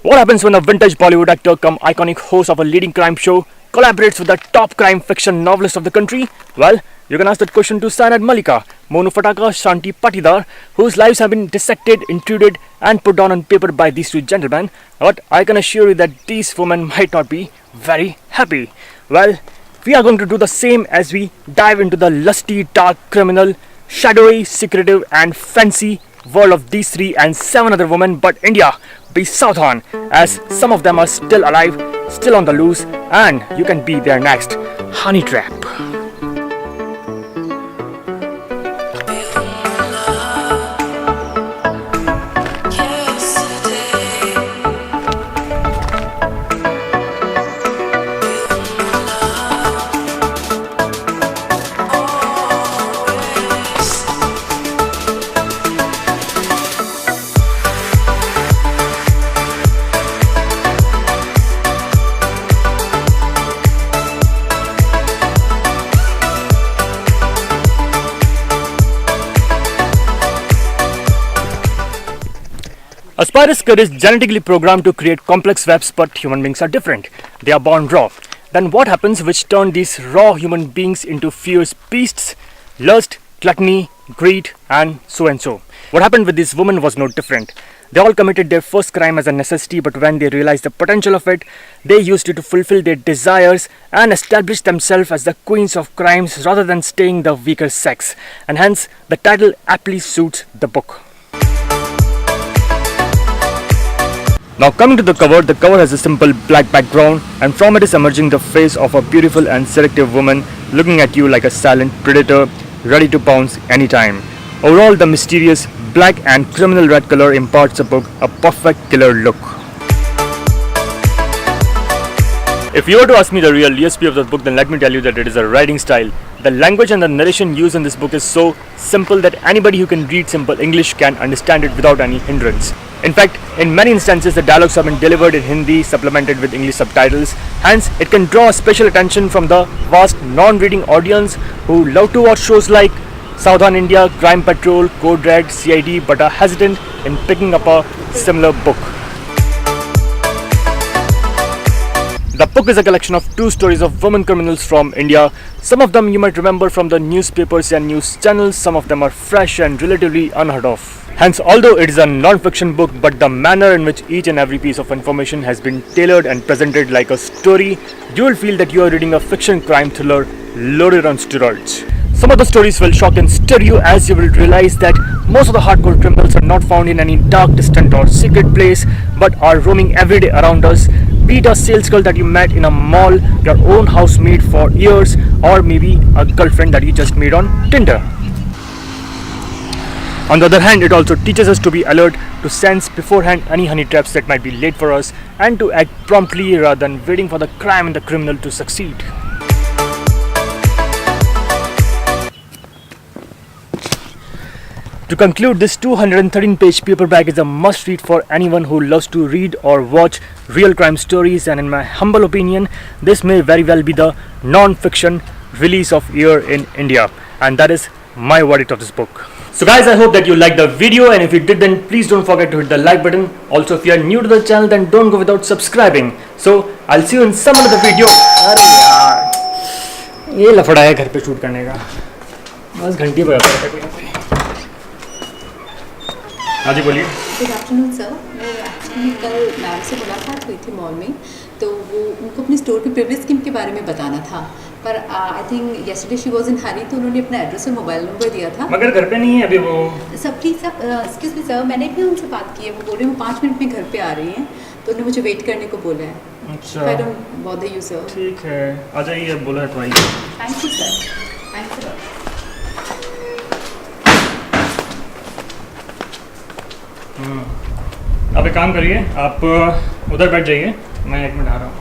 What happens when a vintage Bollywood actor come iconic host of a leading crime show collaborates with the top crime fiction novelist of the country? Well, you can ask that question to Sanad Malika, Monu Fataka, Shanti Patidar, whose lives have been dissected, intruded and put down on paper by these two gentlemen. But I can assure you that these women might not be very happy. Well, we are going to do the same as we dive into the lusty, dark, criminal, shadowy, secretive and fancy world of these 3 and 7 other women, but India be Southern, as some of them are still alive, still on the loose, and you can be their next honey trap. A spider's skull is genetically programmed to create complex webs, but human beings are different. They are born raw. Then what happens which turn these raw human beings into fierce beasts? Lust, gluttony, greed and so. What happened with these women was no different. They all committed their first crime as a necessity, but when they realized the potential of it, they used it to fulfill their desires and establish themselves as the queens of crimes rather than staying the weaker sex. And hence, the title aptly suits the book. Now coming to the cover has a simple black background, and from it is emerging the face of a beautiful and seductive woman looking at you like a silent predator ready to pounce anytime. Overall, the mysterious black and criminal red color imparts the book a perfect killer look. If you were to ask me the real USP of the book, then let me tell you that it is a writing style. The language and the narration used in this book is so simple that anybody who can read simple English can understand it without any hindrance. In fact, in many instances, the dialogues have been delivered in Hindi, supplemented with English subtitles. Hence, it can draw special attention from the vast non-reading audience who love to watch shows like Southern India, Crime Patrol, Code Red, CID, but are hesitant in picking up a similar book. The book is a collection of true stories of women criminals from India. Some of them you might remember from the newspapers and news channels, some of them are fresh and relatively unheard of. Hence, although it is a non-fiction book, but the manner in which each and every piece of information has been tailored and presented like a story, you will feel that you are reading a fiction crime thriller loaded on steroids. Some of the stories will shock and stir you, as you will realize that most of the hardcore criminals are not found in any dark, distant or secret place, but are roaming every day around us. Be it a sales girl that you met in a mall, your own housemate for years, or maybe a girlfriend that you just made on Tinder. On the other hand, it also teaches us to be alert, to sense beforehand any honey traps that might be laid for us, and to act promptly rather than waiting for the crime and the criminal to succeed. To conclude, this 213-page paperback is a must-read for anyone who loves to read or watch real crime stories, and in my humble opinion, this may very well be the non-fiction release of year in India, and that is my verdict of this book. So guys, I hope that you liked the video, and if you did, then please don't forget to hit the like button. Also, if you are new to the channel, then don't go without subscribing. So I'll see you in some other video. अरे यार, ये लफड़ा है घर पे shoot करने का, बस घंटी बजाता रहता है कोई। हाँ जी बोलिए। गुड आफ्टरनून सर, मैं एक्चुअली कल मैम से मुलाकात हुई थी मॉल में, तो वो उनको अपनी स्टोर की प्रीवियस स्कीम के बारे में बताना था, पर I think yesterday she was in hurry, तो उन्होंने अपना एड्रेस और मोबाइल नंबर दिया था। मगर घर पे नहीं है अभी वो। Sir please sir, excuse me sir, मैंने भी उनसे बात की है, वो बोल रहे हैं वो 5 मिनट में घर पे आ रही हैं, तो उन्होंने मुझे वेट करने को बोला है। अच्छा, I don't bother you sir. ठीक है, आ जाइए, बोला है तो आइए। Thank you sir, thank you. आप एक काम करिए, आप उधर बैठ जाइए, मैं 1 मिनट आ रहा हूँ।